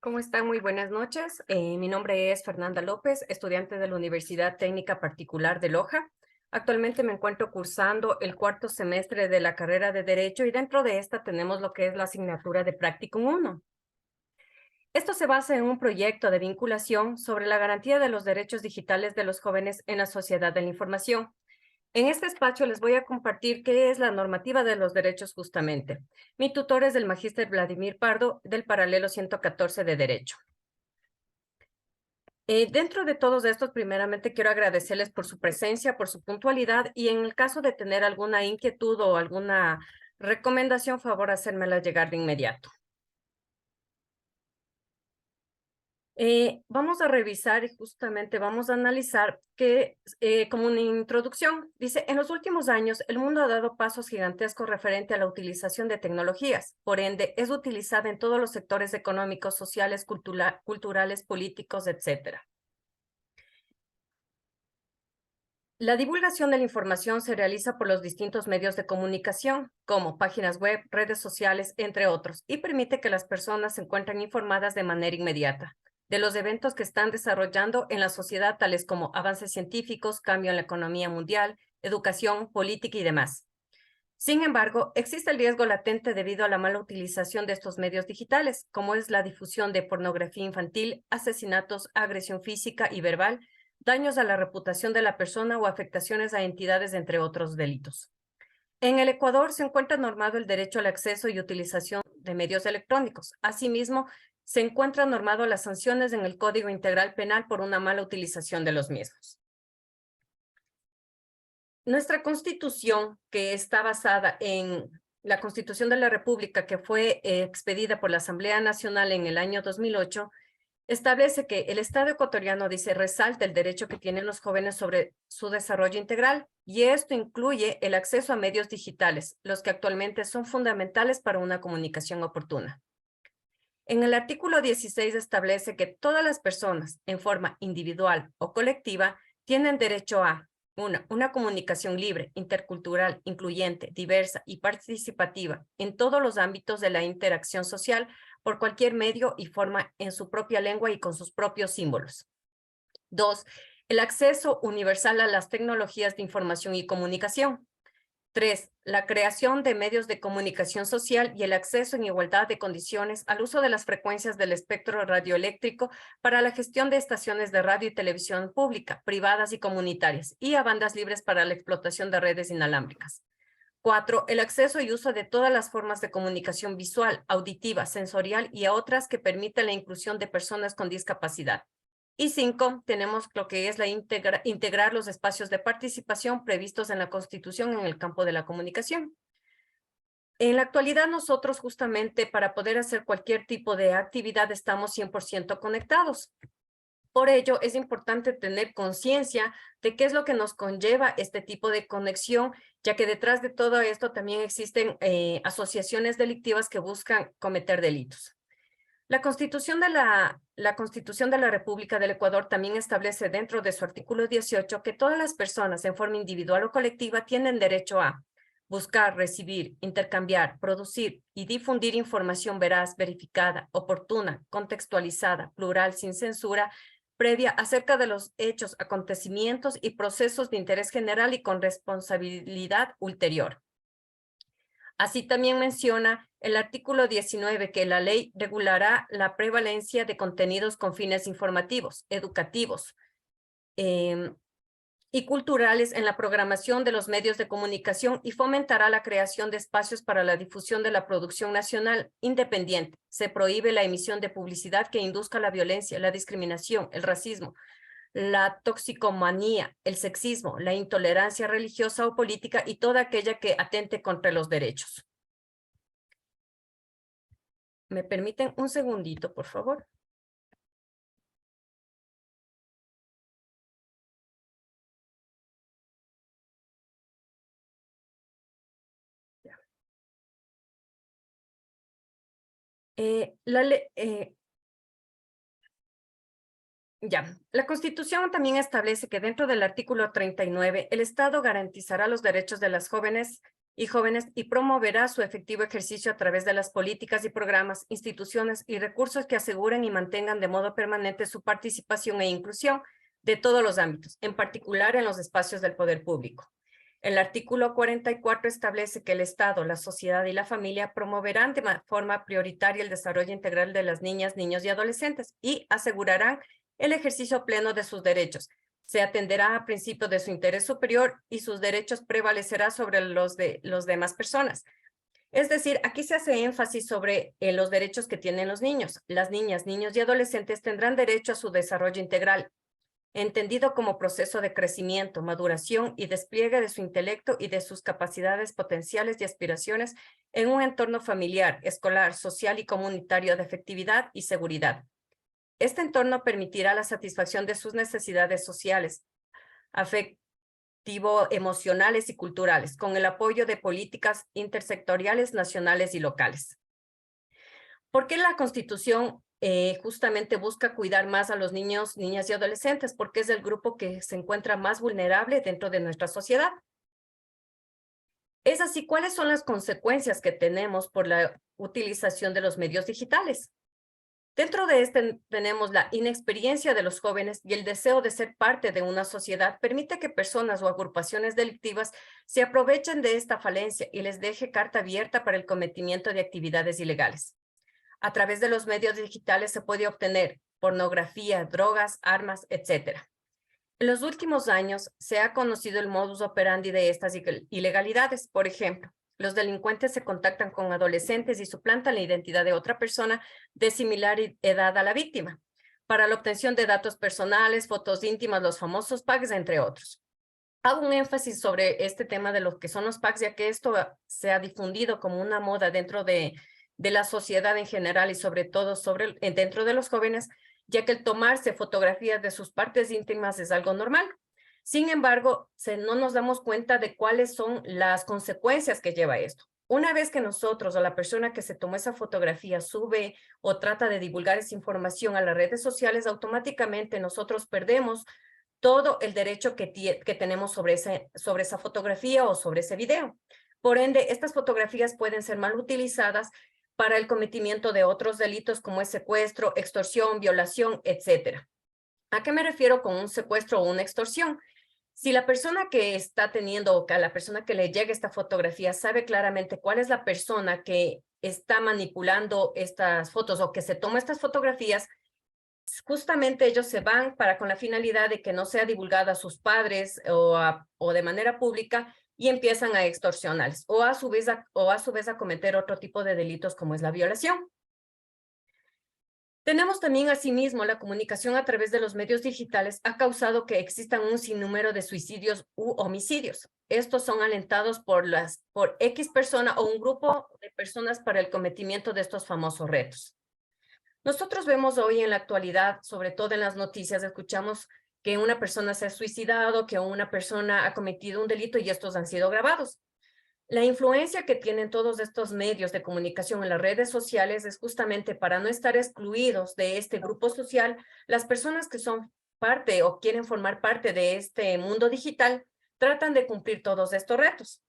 ¿Cómo están? Muy buenas noches. Mi nombre es Fernanda López, estudiante de la Universidad Técnica Particular de Loja. Actualmente me encuentro cursando el cuarto semestre de la carrera de Derecho y dentro de esta tenemos lo que es la asignatura de Practicum 1. Esto se basa en un proyecto de vinculación sobre la garantía de los derechos digitales de los jóvenes en la sociedad de la información. En este espacio les voy a compartir qué es la normativa de los derechos justamente. Mi tutor es el magíster Vladimir Pardo del Paralelo 114 de Derecho. Dentro de todos estos, primeramente quiero agradecerles por su presencia, por su puntualidad y en el caso de tener alguna inquietud o alguna recomendación, favor hacérmela llegar de inmediato. Vamos a revisar y justamente vamos a analizar que, como una introducción, dice, en los últimos años el mundo ha dado pasos gigantescos referente a la utilización de tecnologías. Por ende, es utilizada en todos los sectores económicos, sociales, culturales, políticos, etcétera. La divulgación de la información se realiza por los distintos medios de comunicación, como páginas web, redes sociales, entre otros, y permite que las personas se encuentren informadas de manera inmediata de los eventos que están desarrollando en la sociedad, tales como avances científicos, cambio en la economía mundial, educación, política y demás. Sin embargo, existe el riesgo latente debido a la mala utilización de estos medios digitales, como es la difusión de pornografía infantil, asesinatos, agresión física y verbal, daños a la reputación de la persona o afectaciones a entidades, entre otros delitos. En el Ecuador se encuentra normado el derecho al acceso y utilización de medios electrónicos. Asimismo, se encuentran normadas las sanciones en el Código Integral Penal por una mala utilización de los mismos. Nuestra Constitución, que está basada en la Constitución de la República, que fue expedida por la Asamblea Nacional en el año 2008, establece que el Estado ecuatoriano, dice, resalta el derecho que tienen los jóvenes sobre su desarrollo integral, y esto incluye el acceso a medios digitales, los que actualmente son fundamentales para una comunicación oportuna. En el artículo 16 establece que todas las personas, en forma individual o colectiva, tienen derecho a una comunicación libre, intercultural, incluyente, diversa y participativa en todos los ámbitos de la interacción social por cualquier medio y forma en su propia lengua y con sus propios símbolos. 2. El acceso universal a las tecnologías de información y comunicación. 3. La creación de medios de comunicación social y el acceso en igualdad de condiciones al uso de las frecuencias del espectro radioeléctrico para la gestión de estaciones de radio y televisión pública, privadas y comunitarias, y a bandas libres para la explotación de redes inalámbricas. 4. El acceso y uso de todas las formas de comunicación visual, auditiva, sensorial y a otras que permitan la inclusión de personas con discapacidad. Y 5, tenemos lo que es integrar los espacios de participación previstos en la Constitución en el campo de la comunicación. En la actualidad nosotros justamente para poder hacer cualquier tipo de actividad estamos 100% conectados. Por ello es importante tener conciencia de qué es lo que nos conlleva este tipo de conexión, ya que detrás de todo esto también existen asociaciones delictivas que buscan cometer delitos. La Constitución de la República del Ecuador también establece dentro de su artículo 18 que todas las personas en forma individual o colectiva tienen derecho a buscar, recibir, intercambiar, producir y difundir información veraz, verificada, oportuna, contextualizada, plural, sin censura, previa acerca de los hechos, acontecimientos y procesos de interés general y con responsabilidad ulterior. Así también menciona el artículo 19 que la ley regulará la prevalencia de contenidos con fines informativos, educativos y culturales en la programación de los medios de comunicación y fomentará la creación de espacios para la difusión de la producción nacional independiente. Se prohíbe la emisión de publicidad que induzca la violencia, la discriminación, el racismo, la toxicomanía, el sexismo, la intolerancia religiosa o política y toda aquella que atente contra los derechos. ¿Me permiten un segundito, por favor? Ya. La Constitución también establece que dentro del artículo 39, el Estado garantizará los derechos de las jóvenes y jóvenes y promoverá su efectivo ejercicio a través de las políticas y programas, instituciones y recursos que aseguren y mantengan de modo permanente su participación e inclusión de todos los ámbitos, en particular en los espacios del poder público. El artículo 44 establece que el Estado, la sociedad y la familia promoverán de forma prioritaria el desarrollo integral de las niñas, niños y adolescentes y asegurarán el ejercicio pleno de sus derechos. Se atenderá a principios de su interés superior y sus derechos prevalecerá sobre los de las demás personas. Es decir, aquí se hace énfasis sobre los derechos que tienen los niños. Las niñas, niños y adolescentes tendrán derecho a su desarrollo integral, entendido como proceso de crecimiento, maduración y despliegue de su intelecto y de sus capacidades potenciales y aspiraciones en un entorno familiar, escolar, social y comunitario de efectividad y seguridad. Este entorno permitirá la satisfacción de sus necesidades sociales, afectivo-emocionales y culturales, con el apoyo de políticas intersectoriales, nacionales y locales. ¿Por qué la Constitución justamente busca cuidar más a los niños, niñas y adolescentes? Porque es el grupo que se encuentra más vulnerable dentro de nuestra sociedad. Es así, ¿cuáles son las consecuencias que tenemos por la utilización de los medios digitales? Dentro de este tenemos la inexperiencia de los jóvenes y el deseo de ser parte de una sociedad permite que personas o agrupaciones delictivas se aprovechen de esta falencia y les deje carta abierta para el cometimiento de actividades ilegales. A través de los medios digitales se puede obtener pornografía, drogas, armas, etc. En los últimos años se ha conocido el modus operandi de estas ilegalidades. Por ejemplo, los delincuentes se contactan con adolescentes y suplantan la identidad de otra persona de similar edad a la víctima para la obtención de datos personales, fotos íntimas, los famosos packs, entre otros. Hago un énfasis sobre este tema de lo que son los packs, ya que esto se ha difundido como una moda dentro de la sociedad en general y sobre todo dentro de los jóvenes, ya que el tomarse fotografías de sus partes íntimas es algo normal. Sin embargo, no nos damos cuenta de cuáles son las consecuencias que lleva esto. Una vez que nosotros o la persona que se tomó esa fotografía sube o trata de divulgar esa información a las redes sociales, automáticamente nosotros perdemos todo el derecho que tenemos sobre esa fotografía o sobre ese video. Por ende, estas fotografías pueden ser mal utilizadas para el cometimiento de otros delitos como es secuestro, extorsión, violación, etc. ¿A qué me refiero con un secuestro o una extorsión? Si la persona que está teniendo o que a la persona que le llegue esta fotografía sabe claramente cuál es la persona que está manipulando estas fotos o que se toma estas fotografías, justamente ellos se van con la finalidad de que no sea divulgada a sus padres o de manera pública y empiezan a extorsionarles o a su vez a cometer otro tipo de delitos como es la violación. Tenemos también asimismo la comunicación a través de los medios digitales ha causado que existan un sinnúmero de suicidios u homicidios. Estos son alentados por X persona o un grupo de personas para el cometimiento de estos famosos retos. Nosotros vemos hoy en la actualidad, sobre todo en las noticias, escuchamos que una persona se ha suicidado, que una persona ha cometido un delito y estos han sido grabados. La influencia que tienen todos estos medios de comunicación en las redes sociales es justamente para no estar excluidos de este grupo social. Las personas que son parte o quieren formar parte de este mundo digital tratan de cumplir todos estos retos.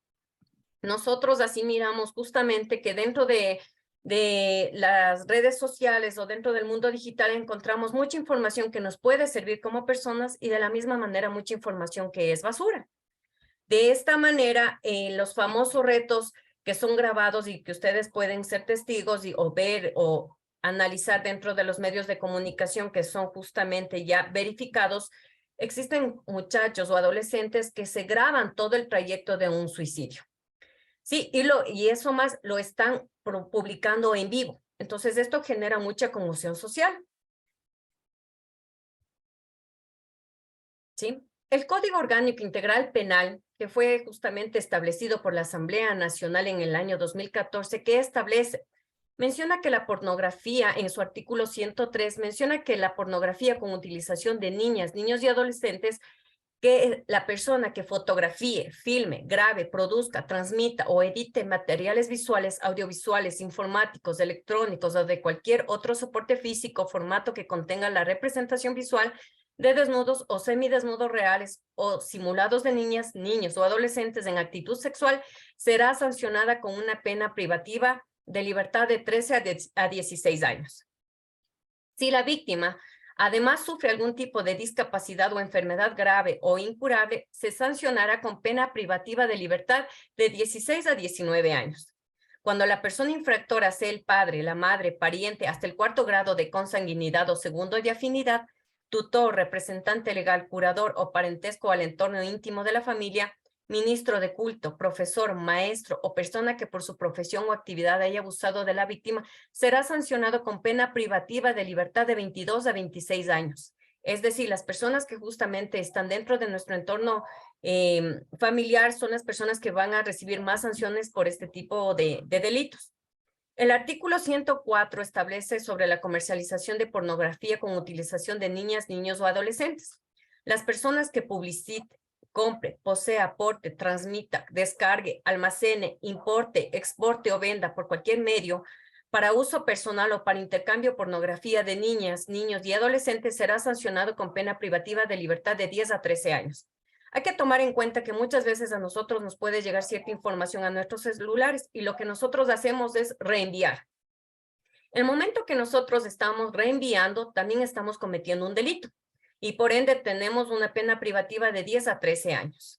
Nosotros así miramos justamente que dentro de las redes sociales o dentro del mundo digital encontramos mucha información que nos puede servir como personas y de la misma manera mucha información que es basura. De esta manera, los famosos retos que son grabados y que ustedes pueden ser testigos o ver o analizar dentro de los medios de comunicación que son justamente ya verificados, existen muchachos o adolescentes que se graban todo el trayecto de un suicidio. Sí, y eso más lo están publicando en vivo. Entonces, esto genera mucha conmoción social. ¿Sí? El Código Orgánico Integral Penal, que fue justamente establecido por la Asamblea Nacional en el año 2014, que menciona que la pornografía, en su artículo 103, menciona que la pornografía con utilización de niñas, niños y adolescentes, que la persona que fotografíe, filme, grabe, produzca, transmita o edite materiales visuales, audiovisuales, informáticos, electrónicos o de cualquier otro soporte físico, formato que contenga la representación visual de desnudos o semidesnudos reales o simulados de niñas, niños o adolescentes en actitud sexual será sancionada con una pena privativa de libertad de 13 a 16 años. Si la víctima además sufre algún tipo de discapacidad o enfermedad grave o incurable, se sancionará con pena privativa de libertad de 16 a 19 años. Cuando la persona infractora sea el padre, la madre, pariente, hasta el 4º grado de consanguinidad o 2º de afinidad, tutor, representante legal, curador o parentesco al entorno íntimo de la familia, ministro de culto, profesor, maestro o persona que por su profesión o actividad haya abusado de la víctima, será sancionado con pena privativa de libertad de 22 a 26 años. Es decir, las personas que justamente están dentro de nuestro entorno familiar son las personas que van a recibir más sanciones por este tipo de delitos. El artículo 104 establece sobre la comercialización de pornografía con utilización de niñas, niños o adolescentes. Las personas que publiciten, compre, posea, aporte, transmita, descargue, almacene, importe, exporte o venda por cualquier medio para uso personal o para intercambio pornografía de niñas, niños y adolescentes será sancionado con pena privativa de libertad de 10 a 13 años. Hay que tomar en cuenta que muchas veces a nosotros nos puede llegar cierta información a nuestros celulares y lo que nosotros hacemos es reenviar. El momento que nosotros estamos reenviando, también estamos cometiendo un delito y por ende tenemos una pena privativa de 10 a 13 años.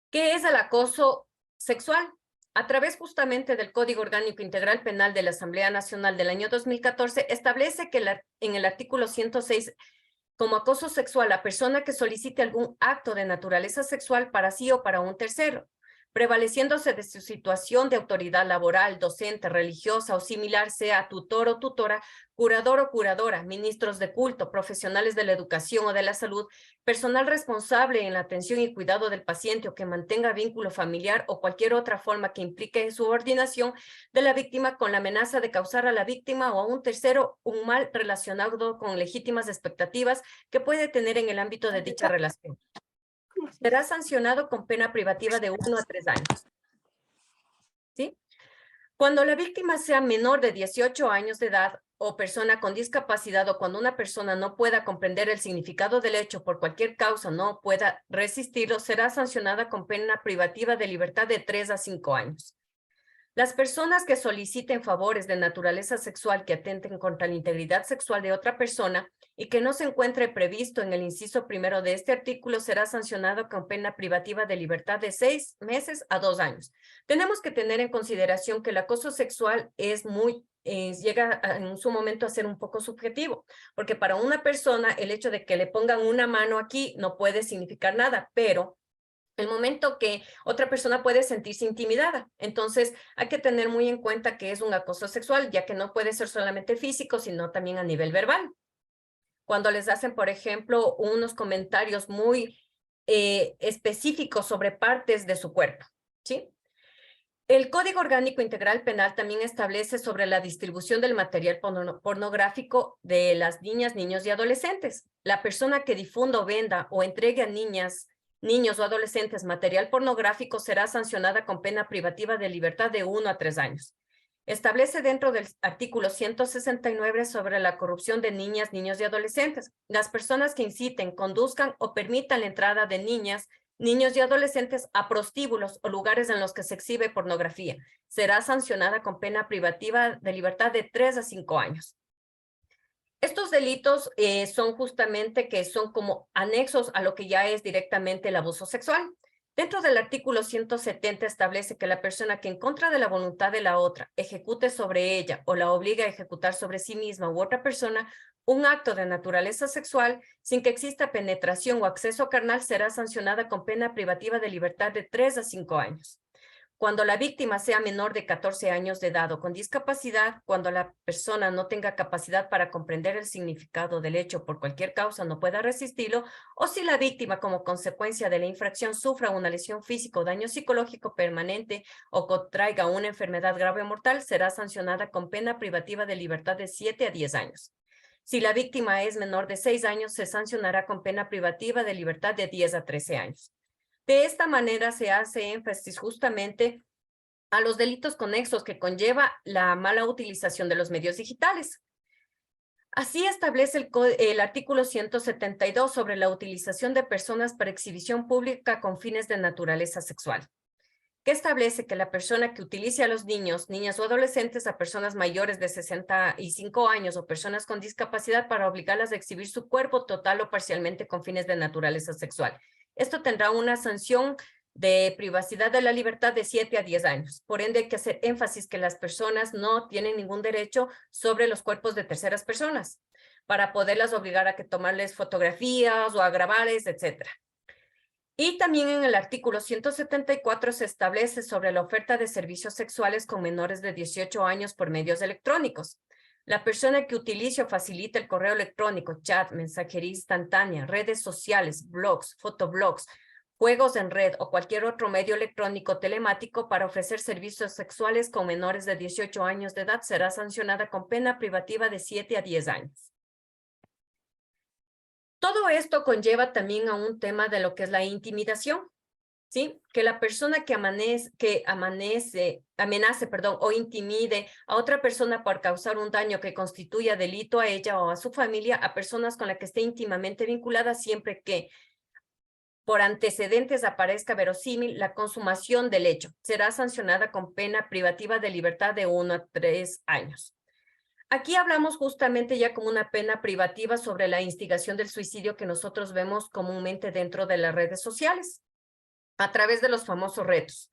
¿Qué es el acoso sexual? A través justamente del Código Orgánico Integral Penal de la Asamblea Nacional del año 2014, establece que en el artículo 106 como acoso sexual a persona que solicite algún acto de naturaleza sexual para sí o para un tercero, prevaleciéndose de su situación de autoridad laboral, docente, religiosa o similar, sea tutor o tutora, curador o curadora, ministros de culto, profesionales de la educación o de la salud, personal responsable en la atención y cuidado del paciente o que mantenga vínculo familiar o cualquier otra forma que implique subordinación de la víctima con la amenaza de causar a la víctima o a un tercero un mal relacionado con legítimas expectativas que puede tener en el ámbito de dicha relación. Será sancionado con pena privativa de 1 a 3 años. ¿Sí? Cuando la víctima sea menor de 18 años de edad o persona con discapacidad o cuando una persona no pueda comprender el significado del hecho por cualquier causa, no pueda resistirlo, será sancionada con pena privativa de libertad de 3 a 5 años. Las personas que soliciten favores de naturaleza sexual que atenten contra la integridad sexual de otra persona y que no se encuentre previsto en el inciso primero de este artículo será sancionado con pena privativa de libertad de 6 meses a 2 años. Tenemos que tener en consideración que el acoso sexual es llega en su momento a ser un poco subjetivo, porque para una persona el hecho de que le pongan una mano aquí no puede significar nada, pero el momento que otra persona puede sentirse intimidada. Entonces, hay que tener muy en cuenta que es un acoso sexual, ya que no puede ser solamente físico, sino también a nivel verbal. Cuando les hacen, por ejemplo, unos comentarios muy específicos sobre partes de su cuerpo, ¿sí? El Código Orgánico Integral Penal también establece sobre la distribución del material pornográfico de las niñas, niños y adolescentes. La persona que difunda o venda o entregue a niñas, niños o adolescentes material pornográfico será sancionada con pena privativa de libertad de 1 a 3 años. Establece dentro del artículo 169 sobre la corrupción de niñas, niños y adolescentes. Las personas que inciten, conduzcan o permitan la entrada de niñas, niños y adolescentes a prostíbulos o lugares en los que se exhibe pornografía será sancionada con pena privativa de libertad de 3 a 5 años. Estos delitos son justamente que son como anexos a lo que ya es directamente el abuso sexual. Dentro del artículo 170 establece que la persona que en contra de la voluntad de la otra ejecute sobre ella o la obliga a ejecutar sobre sí misma u otra persona un acto de naturaleza sexual sin que exista penetración o acceso carnal será sancionada con pena privativa de libertad de 3 a 5 años. Cuando la víctima sea menor de 14 años de edad o con discapacidad, cuando la persona no tenga capacidad para comprender el significado del hecho por cualquier causa no pueda resistirlo, o si la víctima como consecuencia de la infracción sufra una lesión física o daño psicológico permanente o contraiga una enfermedad grave o mortal, será sancionada con pena privativa de libertad de 7 a 10 años. Si la víctima es menor de 6 años, se sancionará con pena privativa de libertad de 10 a 13 años. De esta manera se hace énfasis justamente a los delitos conexos que conlleva la mala utilización de los medios digitales. Así establece el artículo 172 sobre la utilización de personas para exhibición pública con fines de naturaleza sexual, que establece que la persona que utilice a los niños, niñas o adolescentes, a personas mayores de 65 años o personas con discapacidad para obligarlas a exhibir su cuerpo total o parcialmente con fines de naturaleza sexual. Esto tendrá una sanción de privacidad de la libertad de 7 a 10 años. Por ende, hay que hacer énfasis que las personas no tienen ningún derecho sobre los cuerpos de terceras personas para poderlas obligar a que tomarles fotografías o a grabarles, etcétera. Y también en el artículo 174 se establece sobre la oferta de servicios sexuales con menores de 18 años por medios electrónicos. La persona que utilice o facilite el correo electrónico, chat, mensajería instantánea, redes sociales, blogs, fotoblogs, juegos en red o cualquier otro medio electrónico telemático para ofrecer servicios sexuales con menores de 18 años de edad será sancionada con pena privativa de 7 a 10 años. Todo esto conlleva también a un tema de lo que es la intimidación, ¿sí? Que la persona que amenace, o intimide a otra persona por causar un daño que constituya delito a ella o a su familia, a personas con las que esté íntimamente vinculada, siempre que por antecedentes aparezca verosímil la consumación del hecho, será sancionada con pena privativa de libertad de 1 a 3 años. Aquí hablamos justamente ya como una pena privativa sobre la instigación del suicidio que nosotros vemos comúnmente dentro de las redes sociales, a través de los famosos retos.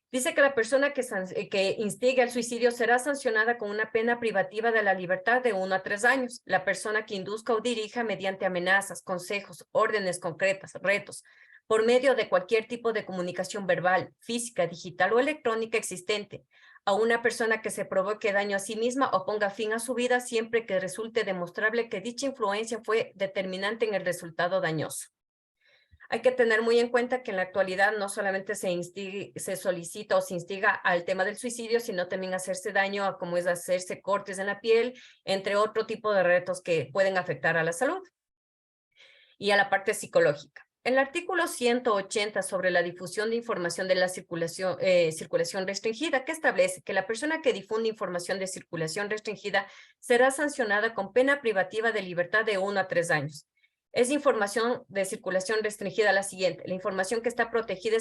Dice que la persona que instigue al suicidio será sancionada con una pena privativa de la libertad de 1 a 3 años. La persona que induzca o dirija mediante amenazas, consejos, órdenes concretas, retos, por medio de cualquier tipo de comunicación verbal, física, digital o electrónica existente, a una persona que se provoque daño a sí misma o ponga fin a su vida siempre que resulte demostrable que dicha influencia fue determinante en el resultado dañoso. Hay que tener muy en cuenta que en la actualidad no solamente se solicita o se instiga al tema del suicidio, sino también hacerse daño a como es hacerse cortes en la piel, entre otro tipo de retos que pueden afectar a la salud y a la parte psicológica. El artículo 180 sobre la difusión de información de la circulación restringida, que establece que la persona que difunde información de circulación restringida será sancionada con pena privativa de libertad de 1 a 3 años. Es información de circulación restringida la siguiente: la información que está protegida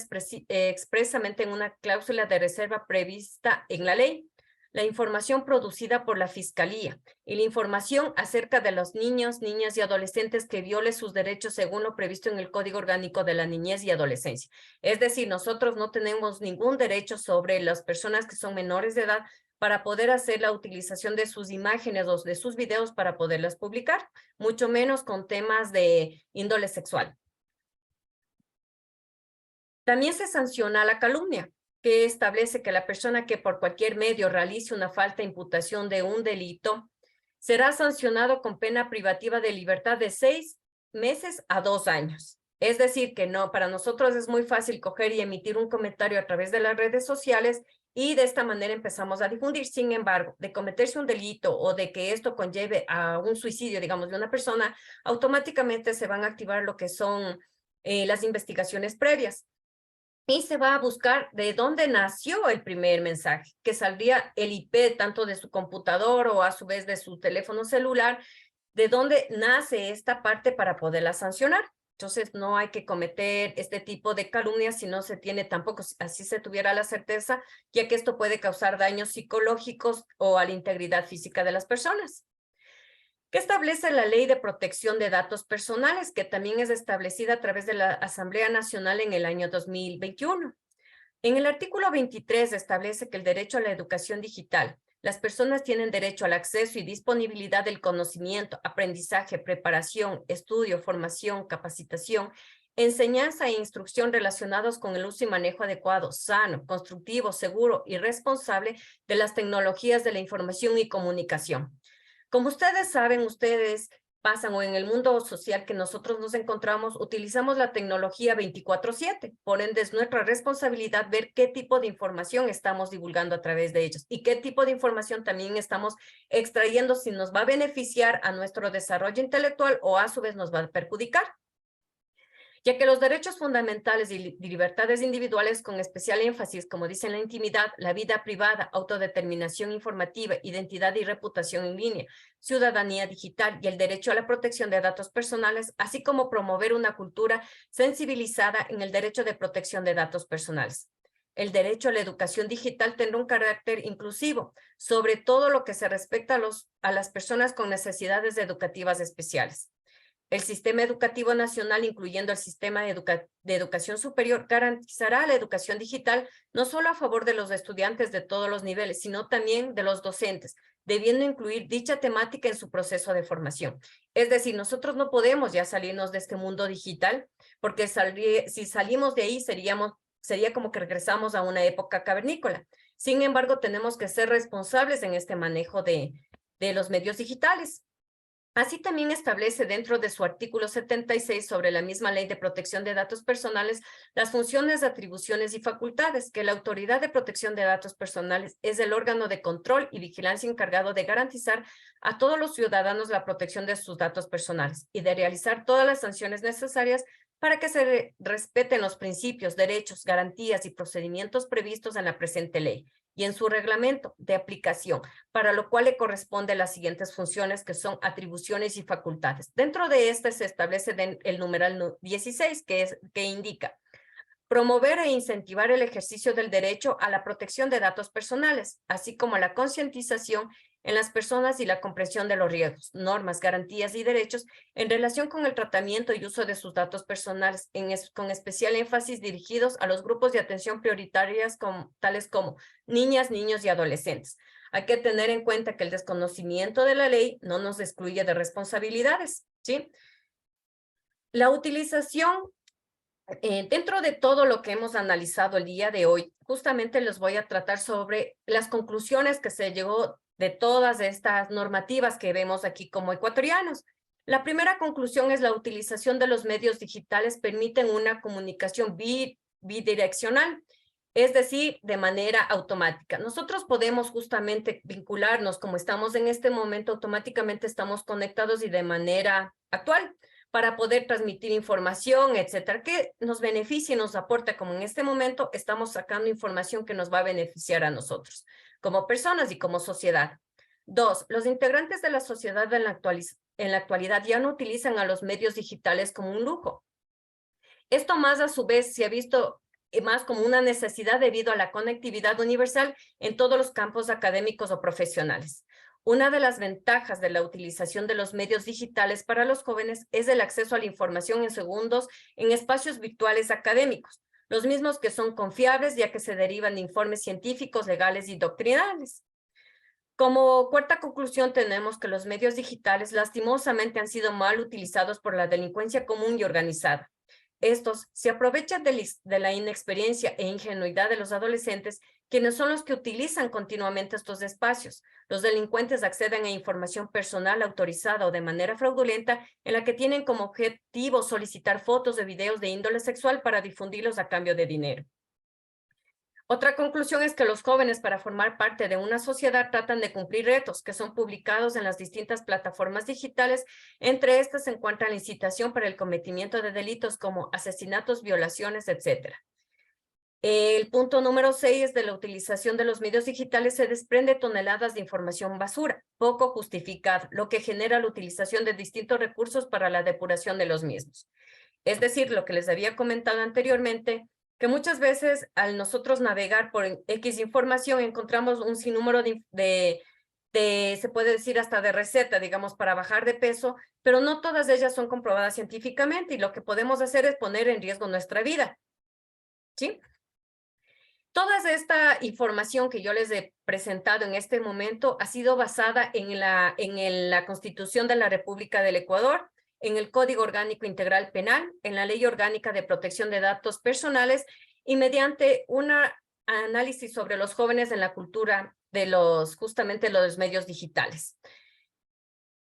expresamente en una cláusula de reserva prevista en la ley, la información producida por la Fiscalía y la información acerca de los niños, niñas y adolescentes que viole sus derechos según lo previsto en el Código Orgánico de la Niñez y Adolescencia. Es decir, nosotros no tenemos ningún derecho sobre las personas que son menores de edad para poder hacer la utilización de sus imágenes o de sus videos para poderlas publicar, mucho menos con temas de índole sexual. También se sanciona la calumnia, que establece que la persona que por cualquier medio realice una falta imputación de un delito será sancionado con pena privativa de libertad de 6 meses a 2 años. Es decir, que no, para nosotros es muy fácil coger y emitir un comentario a través de las redes sociales y de esta manera empezamos a difundir. Sin embargo, de cometerse un delito o de que esto conlleve a un suicidio, digamos, de una persona, automáticamente se van a activar lo que son las investigaciones previas. Y se va a buscar de dónde nació el primer mensaje, que saldría el IP tanto de su computador o a su vez de su teléfono celular, de dónde nace esta parte para poderla sancionar. Entonces no hay que cometer este tipo de calumnias si no se tiene tampoco, así se tuviera la certeza, ya que esto puede causar daños psicológicos o a la integridad física de las personas. ¿Qué establece la Ley de Protección de Datos Personales, que también es establecida a través de la Asamblea Nacional en el año 2021? En el artículo 23 establece que el derecho a la educación digital. Las personas tienen derecho al acceso y disponibilidad del conocimiento, aprendizaje, preparación, estudio, formación, capacitación, enseñanza e instrucción relacionados con el uso y manejo adecuado, sano, constructivo, seguro y responsable de las tecnologías de la información y comunicación. Como ustedes saben, ustedes pasan o en el mundo social que nosotros nos encontramos, utilizamos la tecnología 24/7. Por ende, es nuestra responsabilidad ver qué tipo de información estamos divulgando a través de ellos y qué tipo de información también estamos extrayendo, si nos va a beneficiar a nuestro desarrollo intelectual o a su vez nos va a perjudicar. ya que los derechos fundamentales y libertades individuales, con especial énfasis, como dicen, la intimidad, la vida privada, autodeterminación informativa, identidad y reputación en línea, ciudadanía digital y el derecho a la protección de datos personales, así como promover una cultura sensibilizada en el derecho de protección de datos personales. El derecho a la educación digital tendrá un carácter inclusivo, sobre todo lo que se respecta a las personas con necesidades educativas especiales. El sistema educativo nacional, incluyendo el sistema de educación superior, garantizará la educación digital no solo a favor de los estudiantes de todos los niveles, sino también de los docentes, debiendo incluir dicha temática en su proceso de formación. Es decir, nosotros no podemos ya salirnos de este mundo digital, porque si salimos de ahí sería como que regresamos a una época cavernícola. Sin embargo, tenemos que ser responsables en este manejo de los medios digitales. Así también establece dentro de su artículo 76 sobre la misma Ley de Protección de Datos Personales las funciones, atribuciones y facultades, que la Autoridad de Protección de Datos Personales es el órgano de control y vigilancia encargado de garantizar a todos los ciudadanos la protección de sus datos personales y de realizar todas las sanciones necesarias para que se respeten los principios, derechos, garantías y procedimientos previstos en la presente ley y en su reglamento de aplicación, para lo cual le corresponde las siguientes funciones, que son atribuciones y facultades. Dentro de este se establece el numeral 16, que indica promover e incentivar el ejercicio del derecho a la protección de datos personales, así como la concientización en las personas y la comprensión de los riesgos, normas, garantías y derechos en relación con el tratamiento y uso de sus datos personales, con especial énfasis dirigidos a los grupos de atención prioritarias tales como niñas, niños y adolescentes. Hay que tener en cuenta que el desconocimiento de la ley no nos excluye de responsabilidades, ¿sí? La utilización dentro de todo lo que hemos analizado el día de hoy, justamente les voy a tratar sobre las conclusiones que se llegó de todas estas normativas que vemos aquí como ecuatorianos. La primera conclusión es la utilización de los medios digitales permiten una comunicación bidireccional, es decir, de manera automática. Nosotros podemos justamente vincularnos, como estamos en este momento, automáticamente estamos conectados y de manera actual, para poder transmitir información, etcétera, que nos beneficie y nos aporta, como en este momento estamos sacando información que nos va a beneficiar a nosotros, como personas y como sociedad. Dos, los integrantes de la sociedad en la actualidad ya no utilizan a los medios digitales como un lujo. Esto más a su vez se ha visto más como una necesidad debido a la conectividad universal en todos los campos académicos o profesionales. Una de las ventajas de la utilización de los medios digitales para los jóvenes es el acceso a la información en segundos en espacios virtuales académicos, los mismos que son confiables ya que se derivan de informes científicos, legales y doctrinales. Como cuarta conclusión, tenemos que los medios digitales lastimosamente han sido mal utilizados por la delincuencia común y organizada. Estos se aprovechan de la inexperiencia e ingenuidad de los adolescentes, quienes son los que utilizan continuamente estos espacios. Los delincuentes acceden a información personal autorizada o de manera fraudulenta, en la que tienen como objetivo solicitar fotos de videos de índole sexual para difundirlos a cambio de dinero. Otra conclusión es que los jóvenes, para formar parte de una sociedad, tratan de cumplir retos que son publicados en las distintas plataformas digitales. Entre estas se encuentra la incitación para el cometimiento de delitos como asesinatos, violaciones, etc. El punto número 6 de la utilización de los medios digitales se desprende toneladas de información basura, poco justificada, lo que genera la utilización de distintos recursos para la depuración de los mismos. Es decir, lo que les había comentado anteriormente, que muchas veces al nosotros navegar por X información encontramos un sinnúmero se puede decir hasta de receta, digamos, para bajar de peso, pero no todas ellas son comprobadas científicamente y lo que podemos hacer es poner en riesgo nuestra vida, ¿sí? Toda esta información que yo les he presentado en este momento ha sido basada en la Constitución de la República del Ecuador, en el Código Orgánico Integral Penal, en la Ley Orgánica de Protección de Datos Personales y mediante un análisis sobre los jóvenes en la cultura de justamente los medios digitales.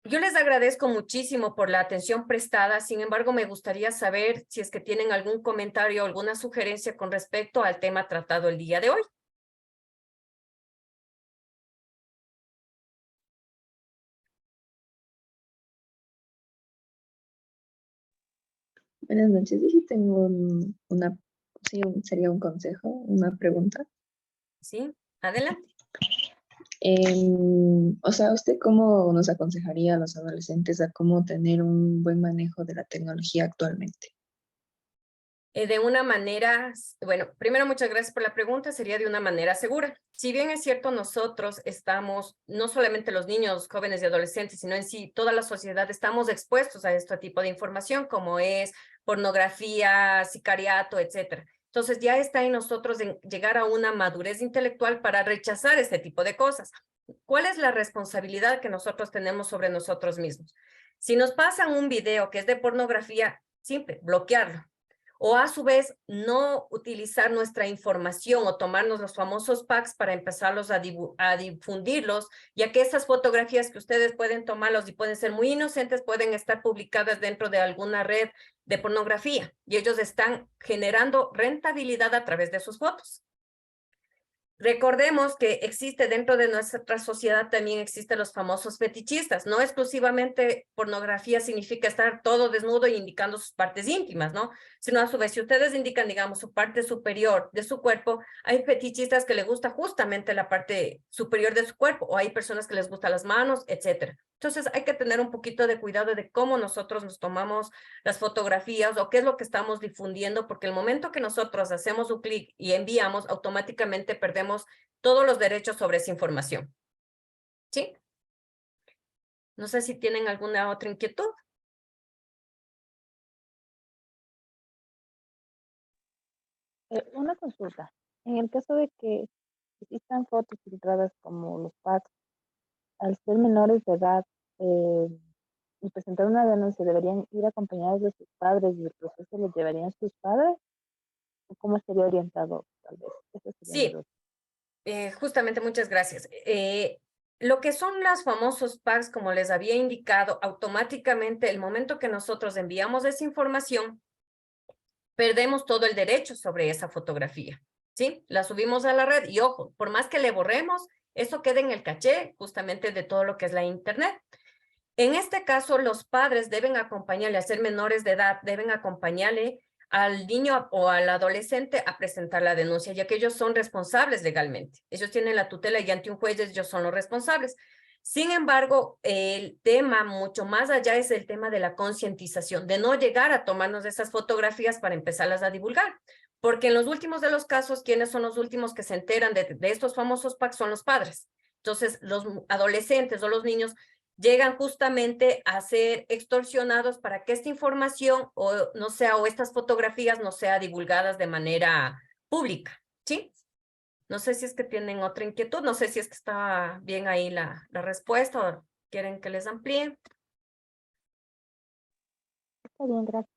Yo les agradezco muchísimo por la atención prestada, sin embargo, me gustaría saber si es que tienen algún comentario o alguna sugerencia con respecto al tema tratado el día de hoy. Buenas noches. Yo sí tengo sería un consejo, una pregunta. ¿Sí? Adelante. O sea, ¿usted cómo nos aconsejaría a los adolescentes a cómo tener un buen manejo de la tecnología actualmente? De una manera, bueno, primero muchas gracias por la pregunta, sería de una manera segura. Si bien es cierto, nosotros estamos, no solamente los niños, jóvenes y adolescentes, sino en sí toda la sociedad, estamos expuestos a este tipo de información, como es pornografía, sicariato, etcétera. Entonces ya está en nosotros en llegar a una madurez intelectual para rechazar este tipo de cosas. ¿Cuál es la responsabilidad que nosotros tenemos sobre nosotros mismos? Si nos pasan un video que es de pornografía, simple, bloquearlo. O a su vez, no utilizar nuestra información o tomarnos los famosos packs para empezarlos a difundirlos, ya que esas fotografías que ustedes pueden tomarlos y pueden ser muy inocentes, pueden estar publicadas dentro de alguna red de pornografía y ellos están generando rentabilidad a través de sus fotos. Recordemos que existe dentro de nuestra sociedad, también existen los famosos fetichistas. No exclusivamente pornografía significa estar todo desnudo y indicando sus partes íntimas, ¿no? Sino a su vez, si ustedes indican, digamos, su parte superior de su cuerpo, hay fetichistas que les gusta justamente la parte superior de su cuerpo, o hay personas que les gustan las manos, etcétera. Entonces hay que tener un poquito de cuidado de cómo nosotros nos tomamos las fotografías o qué es lo que estamos difundiendo, porque el momento que nosotros hacemos un clic y enviamos, automáticamente perdemos todos los derechos sobre esa información. ¿Sí? No sé si tienen alguna otra inquietud. Una consulta. En el caso de que existan fotos filtradas como los packs, al ser menores de edad y presentar una denuncia, ¿deberían ir acompañados de sus padres y el proceso lo llevarían sus padres? ¿O cómo sería orientado, tal vez? Esa sería mi Sí, duda. justamente muchas gracias. Lo que son los famosos packs, como les había indicado, automáticamente el momento que nosotros enviamos esa información, perdemos todo el derecho sobre esa fotografía, ¿sí? La subimos a la red y ojo, por más que le borremos, eso queda en el caché justamente de todo lo que es la internet. En este caso, los padres deben acompañarle, a ser menores de edad, deben acompañarle al niño o al adolescente a presentar la denuncia, ya que ellos son responsables legalmente. Ellos tienen la tutela y ante un juez ellos son los responsables. Sin embargo, el tema mucho más allá es el tema de la concientización, de no llegar a tomarnos esas fotografías para empezarlas a divulgar. Porque en los últimos de los casos, ¿quiénes son los últimos que se enteran de estos famosos packs? Son los padres. Entonces, los adolescentes o los niños llegan justamente a ser extorsionados para que esta información o no sea, o estas fotografías no sean divulgadas de manera pública, ¿sí? No sé si es que tienen otra inquietud, no sé si es que está bien ahí la respuesta o quieren que les amplíe. Está bien, gracias.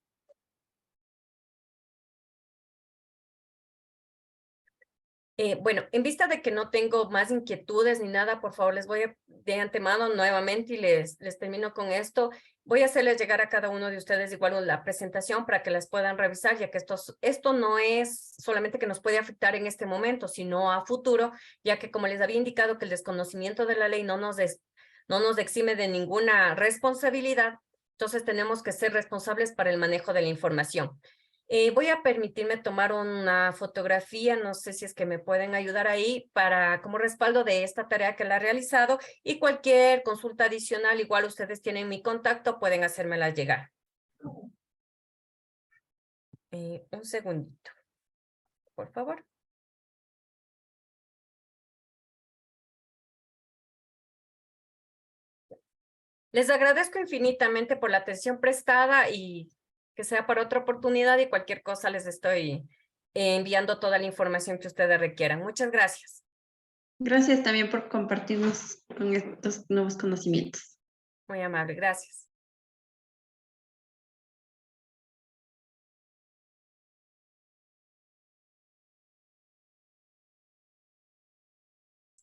Bueno, en vista de que no tengo más inquietudes ni nada, por favor, les voy a de antemano nuevamente y les termino con esto. Voy a hacerles llegar a cada uno de ustedes igual la presentación para que las puedan revisar, ya que esto no es solamente que nos puede afectar en este momento, sino a futuro, ya que como les había indicado que el desconocimiento de la ley no nos exime de ninguna responsabilidad, entonces tenemos que ser responsables para el manejo de la información. Voy a permitirme tomar una fotografía, no sé si es que me pueden ayudar ahí para como respaldo de esta tarea que la he realizado y cualquier consulta adicional, igual ustedes tienen mi contacto, pueden hacérmela llegar. Un segundito, por favor. Les agradezco infinitamente por la atención prestada y que sea para otra oportunidad y cualquier cosa les estoy enviando toda la información que ustedes requieran. Muchas gracias. Gracias también por compartirnos con estos nuevos conocimientos. Muy amable, gracias.